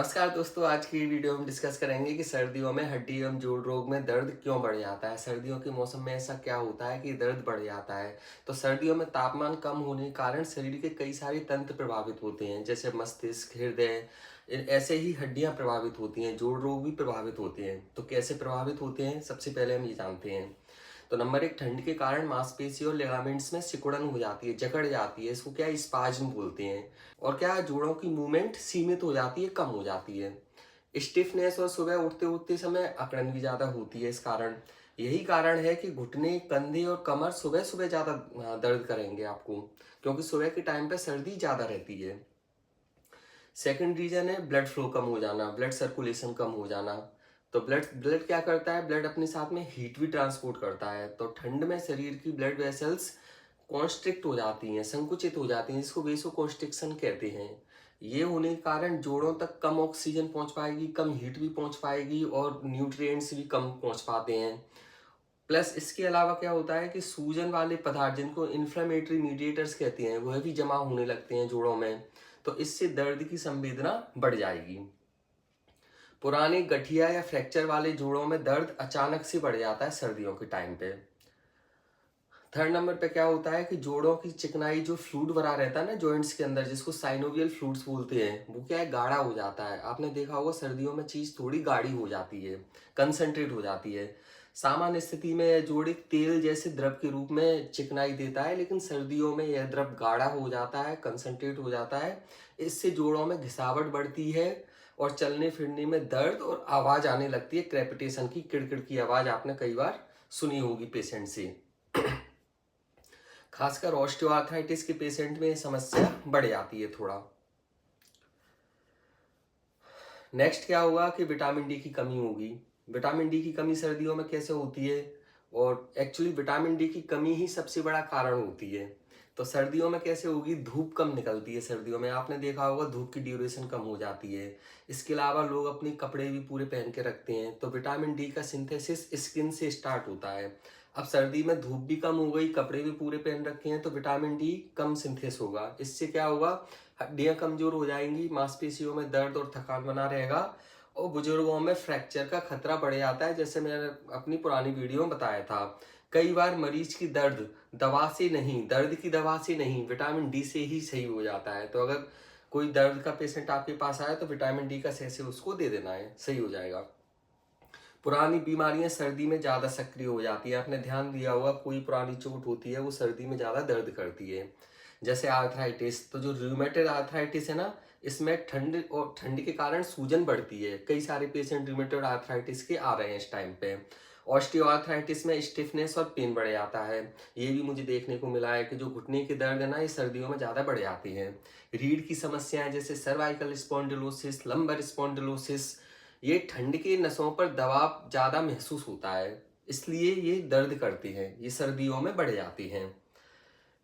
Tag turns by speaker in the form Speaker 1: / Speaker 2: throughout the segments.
Speaker 1: नमस्कार दोस्तों, आज की वीडियो में डिस्कस करेंगे कि सर्दियों में हड्डी एवं जोड़ रोग में दर्द क्यों बढ़ जाता है। सर्दियों के मौसम में ऐसा क्या होता है कि दर्द बढ़ जाता है। तो सर्दियों में तापमान कम होने के कारण शरीर के कई सारे तंत्र प्रभावित होते हैं, जैसे मस्तिष्क, हृदय। ऐसे ही हड्डियां प्रभावित होती हैं, जोड़ रोग भी प्रभावित होते हैं। तो कैसे प्रभावित होते हैं, सबसे पहले हम ये जानते हैं। तो नंबर एक, ठंड के कारण मांसपेशी और लिगामेंट्स में सिकुड़न हो जाती है, जकड़ जाती है। इसको क्या स्पाज्म बोलते हैं। और क्या जोड़ों की मूवमेंट सीमित हो जाती है, कम हो जाती है। स्टिफनेस और सुबह उठते उठते समय अकड़न भी ज्यादा होती है इस कारण। यही कारण है कि घुटने, कंधे और कमर सुबह सुबह ज्यादा दर्द करेंगे आपको, क्योंकि सुबह के टाइम पे सर्दी ज्यादा रहती है। सेकंड रीजन है ब्लड फ्लो कम हो जाना, ब्लड सर्कुलेशन कम हो जाना। तो ब्लड ब्लड क्या करता है, ब्लड अपने साथ में हीट भी ट्रांसपोर्ट करता है। तो ठंड में शरीर की ब्लड वेसल्स कॉन्स्ट्रिक्ट हो जाती हैं, संकुचित हो जाती हैं, जिसको वेसो कॉन्स्ट्रिक्शन कहते हैं। ये होने के कारण जोड़ों तक कम ऑक्सीजन पहुंच पाएगी, कम हीट भी पहुंच पाएगी और न्यूट्रिएंट्स भी कम पहुंच पाते हैं। प्लस इसके अलावा क्या होता है कि सूजन वाले पदार्थ, जिनको इन्फ्लेमेटरी मीडिएटर्स कहते हैं, वह भी जमा होने लगते हैं जोड़ों में। तो इससे दर्द की संवेदना बढ़ जाएगी। पुराने गठिया या फ्रैक्चर वाले जोड़ों में दर्द अचानक से बढ़ जाता है सर्दियों के टाइम पे। थर्ड नंबर पे क्या होता है कि जोड़ों की चिकनाई, जो फ्लूइड भरा रहता है ना जॉइंट्स के अंदर, जिसको साइनोवियल फ्लूइड्स बोलते हैं, वो क्या है, गाढ़ा हो जाता है। आपने देखा होगा सर्दियों में चीज थोड़ी गाढ़ी हो जाती है, कंसंट्रेट हो जाती है। सामान्य स्थिति में यह जोड़ एक तेल जैसे द्रव के रूप में चिकनाई देता है, लेकिन सर्दियों में यह द्रव गाढ़ा हो जाता है, कंसंट्रेट हो जाता है। इससे जोड़ों में घिसावट बढ़ती है और चलने फिरने में दर्द और आवाज आने लगती है, क्रेपिटेशन की, किड़किड़ की आवाज आपने कई बार सुनी होगी पेशेंट से। खासकर ऑस्टियोआर्थराइटिस के पेशेंट में समस्या बढ़ जाती है थोड़ा। नेक्स्ट क्या होगा कि विटामिन डी की कमी होगी। विटामिन डी की कमी सर्दियों में कैसे होती है, और एक्चुअली विटामिन डी की कमी ही सबसे बड़ा कारण होती है। तो सर्दियों में कैसे होगी, धूप कम निकलती है सर्दियों में, आपने देखा होगा धूप की ड्यूरेशन कम हो जाती है। इसके अलावा लोग अपने कपड़े भी पूरे पहन के रखते हैं, तो विटामिन डी का सिंथेसिस स्किन से स्टार्ट होता है। अब सर्दी में धूप भी कम हो गई, कपड़े भी पूरे पहन रखे हैं, तो विटामिन डी कम सिंथेस होगा। इससे क्या होगा, हड्डियां कमजोर हो जाएंगी, मांसपेशियों में दर्द और थकान बना रहेगा, और बुजुर्गों में फ्रैक्चर का खतरा बढ़ जाता है। जैसे मैंने अपनी पुरानी वीडियो में बताया था, कई बार मरीज की दर्द दवा से नहीं, दर्द की दवा से नहीं, विटामिन डी से ही सही हो जाता है। तो अगर कोई दर्द का पेशेंट आपके पास आए तो विटामिन डी का सैसे उसको दे देना है, सही हो जाएगा। पुरानी बीमारियां सर्दी में ज्यादा सक्रिय हो जाती है, आपने ध्यान दिया होगा, कोई पुरानी चोट होती है वो सर्दी में ज्यादा दर्द करती है। जैसे आर्थराइटिस, तो जो रूमेटॉइड आर्थराइटिस है ना, इसमें ठंड के कारण सूजन बढ़ती है। कई सारे पेशेंट रूमेटॉइड आर्थराइटिस के आ रहे हैं इस टाइम पे। ऑस्टियोआर्थराइटिस में स्टिफनेस और पेन बढ़ जाता है। ये भी मुझे देखने को मिला है कि जो घुटने के दर्द है ना, ये सर्दियों में ज्यादा बढ़ जाते हैं। रीढ़ की समस्याएं जैसे सर्वाइकल स्पॉन्डिलोसिस, लंबर स्पॉन्डिलोसिस, ये ठंड के नसों पर दबाव ज्यादा महसूस होता है, इसलिए ये दर्द करती हैं, ये सर्दियों में बढ़ जाती हैं।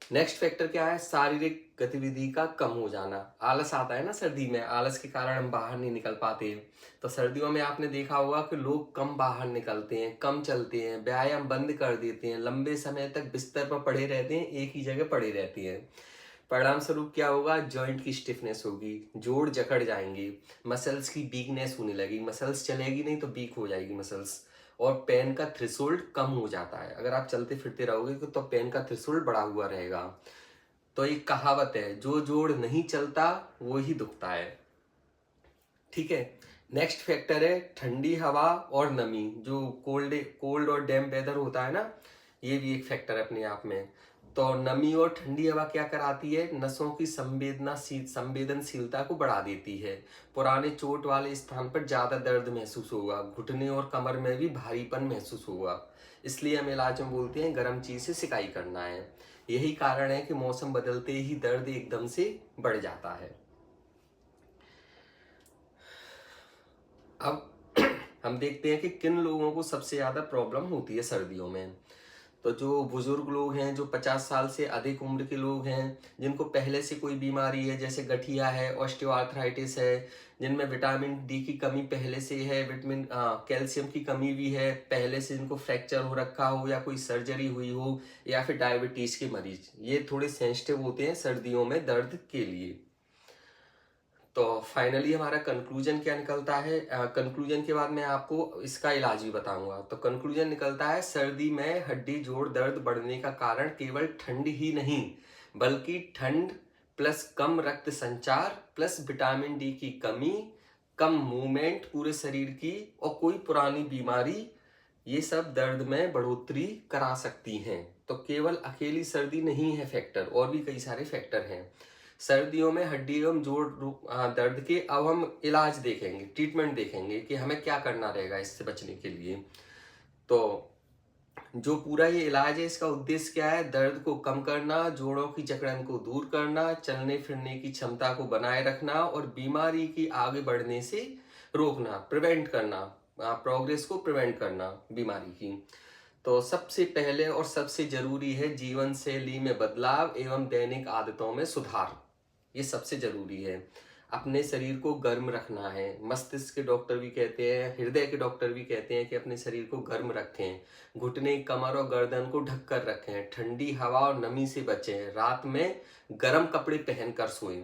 Speaker 1: नेक्स्ट फैक्टर क्या है, शारीरिक गतिविधि का कम हो जाना। आलस आता है ना सर्दी में, आलस के कारण हम बाहर नहीं निकल पाते। तो सर्दियों में आपने देखा होगा कि लोग कम बाहर निकलते हैं, कम चलते हैं, व्यायाम बंद कर देते हैं, लंबे समय तक बिस्तर पर पड़े रहते हैं, एक ही जगह पड़े रहते हैं। परिणाम स्वरूप क्या होगा, जॉइंट की स्टिफनेस होगी, जोड़ जकड़ जाएंगे, मसल्स की वीकनेस होने लगेगी, मसल्स चलेगी नहीं तो वीक हो जाएगी मसल्स। और पेन का थ्रेशोल्ड कम हो जाता है, अगर आप चलते फिरते रहोगे तो पेन का थ्रेशोल्ड बढ़ा हुआ रहेगा। तो एक कहावत है, जो जोड़ नहीं चलता वो ही दुखता है। ठीक है। नेक्स्ट फैक्टर है ठंडी हवा और नमी, जो कोल्ड और डैम्प वेदर होता है ना, ये भी एक फैक्टर है अपने आप में। तो नमी और ठंडी हवा क्या कराती है, नसों की संवेदनशीलता को बढ़ा देती है। पुराने चोट वाले स्थान पर ज्यादा दर्द महसूस होगा, घुटने और कमर में भी भारीपन महसूस होगा। इसलिए हम इलाज में बोलते हैं गर्म चीज से सिकाई करना है। यही कारण है कि मौसम बदलते ही दर्द एकदम से बढ़ जाता है। अब हम देखते हैं कि किन लोगों को सबसे ज्यादा प्रॉब्लम होती है सर्दियों में। तो जो बुजुर्ग लोग हैं, जो 50 साल से अधिक उम्र के लोग हैं, जिनको पहले से कोई बीमारी है, जैसे गठिया है, ऑस्टियोआर्थराइटिस है, जिनमें विटामिन डी की कमी पहले से है, कैल्शियम की कमी भी है पहले से, जिनको फ्रैक्चर हो रखा हो या कोई सर्जरी हुई हो, या फिर डायबिटीज के मरीज, ये थोड़े सेंसिटिव होते हैं सर्दियों में दर्द के लिए। तो फाइनली हमारा कंक्लूजन क्या निकलता है? कंक्लूजन के बाद मैं आपको इसका इलाज भी बताऊंगा। तो कंक्लूजन निकलता है, सर्दी में हड्डी जोड़ दर्द बढ़ने का कारण केवल ठंड ही नहीं, बल्कि ठंड प्लस कम रक्त संचार प्लस विटामिन डी की कमी, कम मूवमेंट पूरे शरीर की और कोई पुरानी बीमारी, ये सब दर्द में बढ़ोतरी करा सकती हैं। तो केवल अकेली सर्दी नहीं है फैक्टर, और भी कई सारे फैक्टर हैं। सर्दियों में हड्डी एवं दर्द के अब हम इलाज देखेंगे, ट्रीटमेंट देखेंगे कि हमें क्या करना रहेगा इससे बचने के लिए। तो जो पूरा ये इलाज है, इसका उद्देश्य क्या है? दर्द को कम करना, जोड़ों की जकड़न को दूर करना, चलने फिरने की क्षमता को बनाए रखना और बीमारी की आगे बढ़ने से रोकना, प्रिवेंट करना, प्रोग्रेस को प्रिवेंट करना बीमारी की। तो सबसे पहले और सबसे जरूरी है जीवन शैली में बदलाव एवं दैनिक आदतों में सुधार। ये सबसे जरूरी है। अपने शरीर को गर्म रखना है। मस्तिष्क के डॉक्टर भी कहते हैं, हृदय के डॉक्टर भी कहते हैं कि अपने शरीर को गर्म रखें। घुटने, कमर और गर्दन को ढक कर रखें। ठंडी हवा और नमी से बचें। रात में गर्म कपड़े पहनकर सोएं।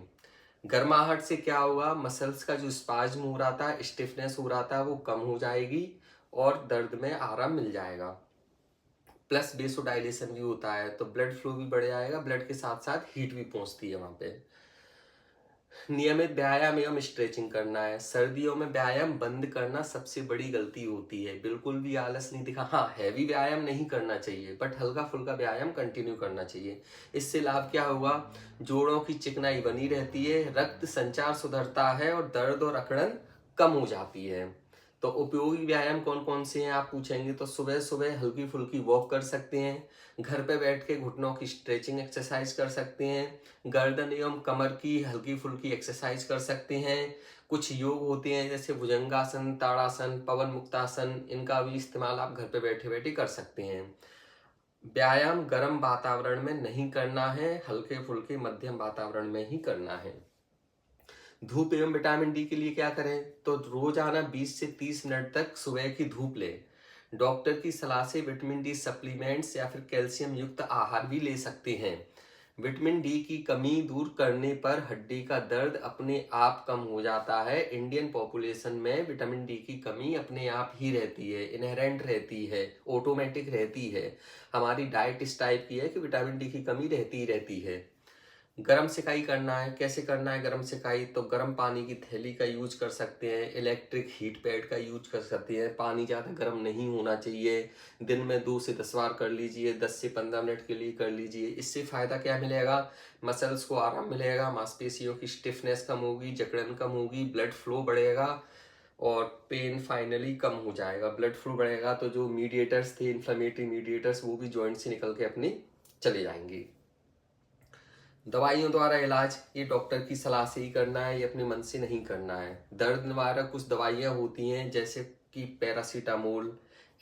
Speaker 1: गर्माहट से क्या होगा? मसल्स का जो स्पाज्म हो रहा था, स्टिफनेस हो रहा था, वो कम हो जाएगी और दर्द में आराम मिल जाएगा। प्लस बेसोडाइलेशन भी होता है, तो ब्लड फ्लो भी बढ़ जाएगा। ब्लड के साथ साथ हीट भी पहुंचती है वहां पे। नियमित व्यायाम एवं स्ट्रेचिंग करना है। सर्दियों में व्यायाम बंद करना सबसे बड़ी गलती होती है। बिल्कुल भी आलस नहीं दिखा, हाँ हैवी व्यायाम नहीं करना चाहिए, बट हल्का फुल्का व्यायाम कंटिन्यू करना चाहिए। इससे लाभ क्या होगा? जोड़ों की चिकनाई बनी रहती है, रक्त संचार सुधरता है और दर्द और अकड़न कम हो जाती है। तो उपयोगी व्यायाम कौन कौन से हैं आप पूछेंगे, तो सुबह सुबह हल्की फुल्की वॉक कर सकते हैं। घर पे बैठ के घुटनों की स्ट्रेचिंग एक्सरसाइज कर सकते हैं। गर्दन एवं कमर की हल्की फुल्की एक्सरसाइज कर सकते हैं। कुछ योग होते हैं जैसे भुजंगासन, ताड़ासन, पवन मुक्तासन, इनका भी इस्तेमाल आप घर पे बैठे बैठे कर सकते हैं। व्यायाम गर्म वातावरण में नहीं करना है, हल्के फुल्के मध्यम वातावरण में ही करना है। धूप एवं विटामिन डी के लिए क्या करें? तो रोजाना 20 से 30 मिनट तक सुबह की धूप लें। डॉक्टर की सलाह से विटामिन डी सप्लीमेंट्स या फिर कैल्शियम युक्त आहार भी ले सकते हैं। विटामिन डी की कमी दूर करने पर हड्डी का दर्द अपने आप कम हो जाता है। इंडियन पॉपुलेशन में विटामिन डी की कमी अपने आप ही रहती है, इनहेरेंट रहती है, ऑटोमेटिक रहती है। हमारी डाइट इस टाइप की है कि विटामिन डी की कमी रहती ही रहती है। गरम सिकाई करना है। कैसे करना है गरम सिकाई? तो गर्म पानी की थैली का यूज कर सकते हैं, इलेक्ट्रिक हीट पैड का यूज कर सकते हैं। पानी ज़्यादा गर्म नहीं होना चाहिए। दिन में 2 से 10 बार कर लीजिए, 10 से 15 मिनट के लिए कर लीजिए। इससे फ़ायदा क्या मिलेगा? मसल्स को आराम मिलेगा, मांसपेशियों की स्टिफनेस कम होगी, जकड़न कम होगी, ब्लड फ्लो बढ़ेगा और पेन फाइनली कम हो जाएगा। ब्लड फ्लो बढ़ेगा तो जो मीडिएटर्स थे, इन्फ्लेमेटरी मीडिएटर्स, वो भी जॉइंट से निकल के अपने चले जाएंगे। दवाइयों द्वारा इलाज, ये डॉक्टर की सलाह से ही करना है, ये अपने मन से नहीं करना है। दर्द निवारक कुछ दवाइयाँ होती हैं जैसे कि पैरासीटामोल,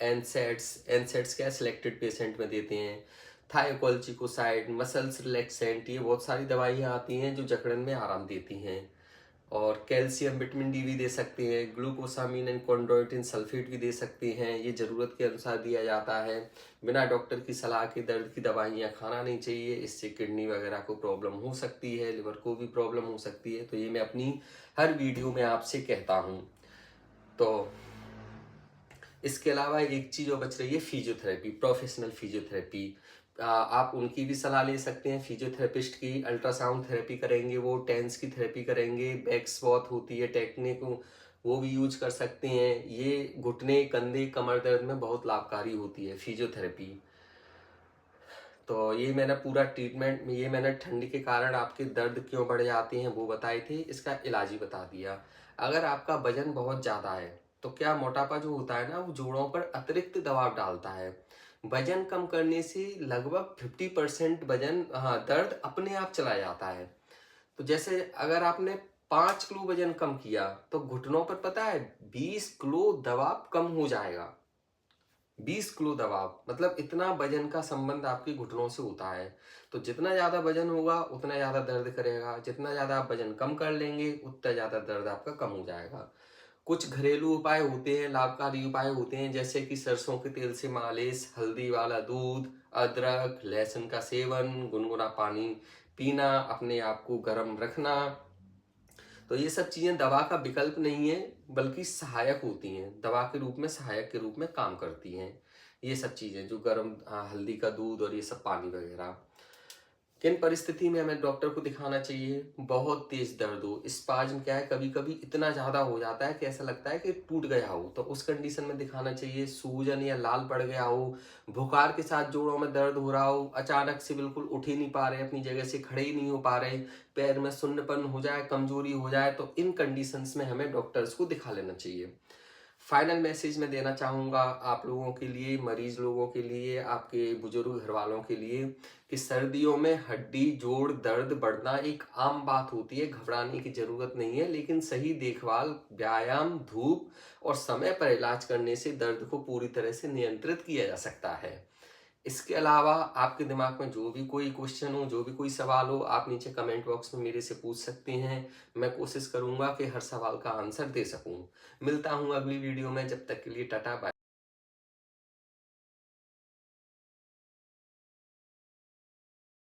Speaker 1: एनसेड्स। एनसेड्स क्या सिलेक्टेड पेशेंट में देते हैं। थायोकोल्चिकोसाइड, मसल्स रिलैक्सेंट, ये बहुत सारी दवाइयाँ आती हैं जो जकड़न में आराम देती हैं। और कैल्शियम, विटामिन डी भी दे सकते हैं। ग्लूकोसामिन एंड कॉन्ड्रोइटिन सल्फेट भी दे सकते हैं। ये ज़रूरत के अनुसार दिया जाता है। बिना डॉक्टर की सलाह के दर्द की दवाइयाँ खाना नहीं चाहिए, इससे किडनी वगैरह को प्रॉब्लम हो सकती है, लिवर को भी प्रॉब्लम हो सकती है। तो ये मैं अपनी हर वीडियो में आपसे कहता हूँ। तो इसके अलावा एक चीज़ और बच रही है, फिजियोथेरेपी, प्रोफेशनल फिजियोथेरेपी। आप उनकी भी सलाह ले सकते हैं, फिजियोथेरेपिस्ट की। अल्ट्रासाउंड थेरेपी करेंगे वो, टेंस की थेरेपी करेंगे, बैक स्वॉथ होती है टेक्निक, वो भी यूज कर सकते हैं। ये घुटने, कंधे, कमर दर्द में बहुत लाभकारी होती है फिजियोथेरेपी। तो ये मैंने पूरा ट्रीटमेंट, ये मैंने ठंडी के कारण आपके दर्द क्यों बढ़ जाते हैं वो बताए थे, इसका इलाज ही बता दिया। अगर आपका वजन बहुत ज़्यादा है तो क्या मोटापा जो होता है ना, वो जोड़ों पर अतिरिक्त दबाव डालता है। वजन कम करने से लगभग 50% वजन, हाँ, दर्द अपने आप चला जाता है। तो जैसे अगर आपने 5 किलो वजन कम किया तो घुटनों पर पता है 20 किलो दबाव कम हो जाएगा। 20 किलो दबाव, मतलब इतना वजन का संबंध आपके घुटनों से होता है। तो जितना ज्यादा वजन होगा उतना ज्यादा दर्द करेगा, जितना ज्यादा आप वजन कम कर लेंगे उतना ज्यादा दर्द आपका कम हो जाएगा। कुछ घरेलू उपाय होते हैं, लाभकारी उपाय होते हैं, जैसे कि सरसों के तेल से मालिश, हल्दी वाला दूध, अदरक, लहसुन का सेवन, गुनगुना पानी पीना, अपने आप को गर्म रखना। तो ये सब चीज़ें दवा का विकल्प नहीं है, बल्कि सहायक होती हैं, दवा के रूप में सहायक के रूप में काम करती हैं। ये सब चीज़ें जो गर्म हल्दी का दूध और ये सब पानी वगैरह। किन परिस्थिति में हमें डॉक्टर को दिखाना चाहिए? बहुत तेज दर्द हो, स्पाज्म क्या है, कभी कभी इतना ज़्यादा हो जाता है कि ऐसा लगता है कि टूट गया हो, तो उस कंडीशन में दिखाना चाहिए। सूजन या लाल पड़ गया हो, बुखार के साथ जोड़ों में दर्द हो रहा हो, अचानक से बिल्कुल उठ ही नहीं पा रहे, अपनी जगह से खड़े ही नहीं हो पा रहे, पैर में सुन्नपन हो जाए, कमजोरी हो जाए, तो इन कंडीशंस में हमें डॉक्टर्स को दिखा लेना चाहिए। फाइनल मैसेज मैं देना चाहूँगा आप लोगों के लिए, मरीज लोगों के लिए, आपके बुजुर्ग घर वालों के लिए, कि सर्दियों में हड्डी जोड़ दर्द बढ़ना एक आम बात होती है, घबराने की जरूरत नहीं है। लेकिन सही देखभाल, व्यायाम, धूप और समय पर इलाज करने से दर्द को पूरी तरह से नियंत्रित किया जा सकता है। इसके अलावा आपके दिमाग में जो भी कोई क्वेश्चन हो, जो भी कोई सवाल हो, आप नीचे कमेंट बॉक्स में मेरे से पूछ सकते हैं। मैं कोशिश करूंगा कि हर सवाल का आंसर दे सकूं। मिलता हूं अगली वीडियो में, जब तक के लिए टाटा बाय।